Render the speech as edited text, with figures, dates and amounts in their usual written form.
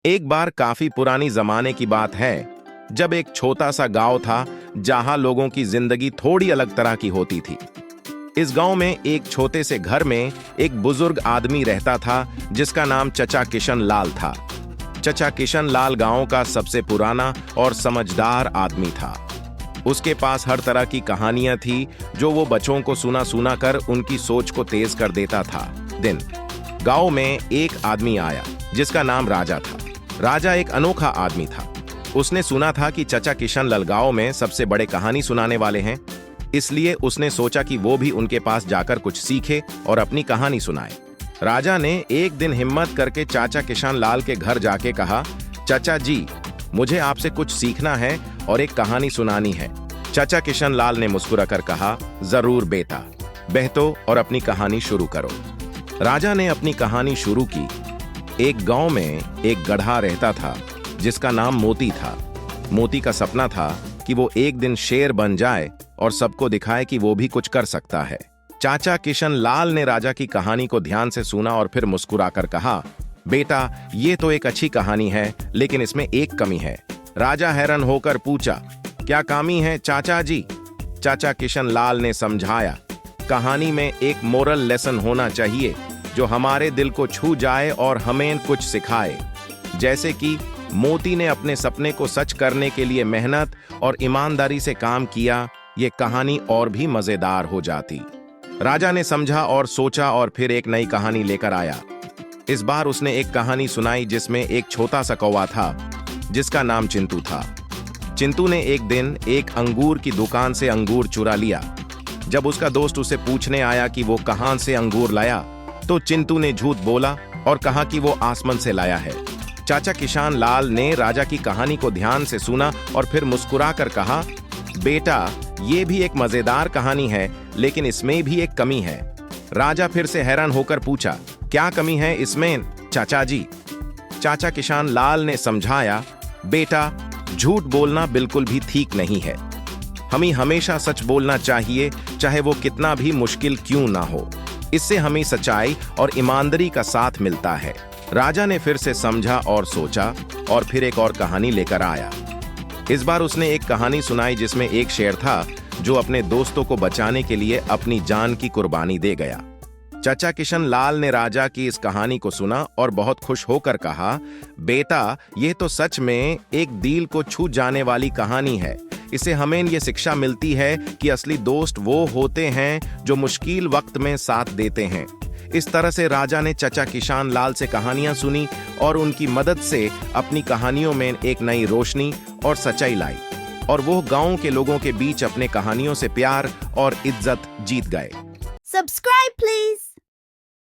एक बार काफी पुरानी जमाने की बात है, जब एक छोटा सा गांव था जहां लोगों की जिंदगी थोड़ी अलग तरह की होती थी। इस गांव में एक छोटे से घर में एक बुजुर्ग आदमी रहता था जिसका नाम चचा किशन लाल था। चचा किशन लाल गांव का सबसे पुराना और समझदार आदमी था। उसके पास हर तरह की कहानियां थी जो वो बच्चों को सुना सुना कर उनकी सोच को तेज कर देता था। दिन गांव में एक आदमी आया जिसका नाम राजा था। राजा एक अनोखा आदमी था। उसने सुना था कि चचा किशन लाल गांव में सबसे बड़े कहानी सुनाने वाले हैं, इसलिए उसने सोचा कि वो भी उनके पास जाकर कुछ सीखे और अपनी कहानी सुनाए। राजा ने एक दिन हिम्मत करके चाचा किशन लाल के घर जाके कहा, चाचा जी, मुझे आपसे कुछ सीखना है और एक कहानी सुनानी है। चाचा किशन लाल ने मुस्कुराकर कहा, जरूर बेटा, बैठो और अपनी कहानी शुरू करो। राजा ने अपनी कहानी शुरू की। एक गांव में एक गधा रहता था जिसका नाम मोती था। मोती का सपना था कि वो एक दिन शेर बन जाए और सबको दिखाए कि वो भी कुछ कर सकता है। चाचा किशन लाल ने राजा की कहानी को ध्यान से सुना और फिर मुस्कुराकर कहा, बेटा, ये तो एक अच्छी कहानी है, लेकिन इसमें एक कमी है। राजा हैरान होकर पूछा, क्या कमी है चाचा जी? चाचा किशन लाल ने समझाया, कहानी में एक मोरल लेसन होना चाहिए जो हमारे दिल को छू जाए और हमें कुछ सिखाए। जैसे कि मोती ने अपने सपने को सच करने के लिए मेहनत और ईमानदारी से काम किया, ये कहानी और भी मजेदार हो जाती। राजा ने समझा और सोचा और फिर एक नई कहानी लेकर आया। इस बार उसने एक कहानी सुनाई जिसमें एक छोटा सा कौवा था जिसका नाम चिंटू था। चिंटू ने एक दिन एक अंगूर की दुकान से अंगूर चुरा लिया। जब उसका दोस्त उसे पूछने आया कि वो कहां से अंगूर लाया, तो चिंटू ने झूठ बोला और कहा कि वो आसमान से लाया है। चाचा किशन लाल ने राजा की कहानी को ध्यान से सुना और फिर मुस्कुराकर कहा, बेटा, ये भी एक मजेदार कहानी है, लेकिन इसमें भी एक कमी है। राजा फिर से हैरान होकर पूछा, क्या कमी है इसमें चाचा जी? चाचा किशन लाल ने समझाया, बेटा, झूठ बोलना बिल्कुल भी ठीक नहीं है। हमें हमेशा सच बोलना चाहिए, चाहे वो कितना भी मुश्किल क्यों ना हो। इससे हमें सच्चाई और ईमानदारी का साथ मिलता है। राजा ने फिर से समझा और सोचा और फिर एक और कहानी लेकर आया। इस बार उसने एक कहानी सुनाई जिसमें एक शेर था जो अपने दोस्तों को बचाने के लिए अपनी जान की कुर्बानी दे गया। चाचा किशन लाल ने राजा की इस कहानी को सुना और बहुत खुश होकर कहा, बेटा, ये तो सच में एक दिल को छू जाने वाली कहानी है। इससे हमें ये शिक्षा मिलती है कि असली दोस्त वो होते हैं जो मुश्किल वक्त में साथ देते हैं। इस तरह से राजा ने चाचा किशन लाल से कहानियां सुनी और उनकी मदद से अपनी कहानियों में एक नई रोशनी और सच्चाई लाई, और वो गांव के लोगों के बीच अपने कहानियों से प्यार और इज्जत जीत गए। Subscribe, please.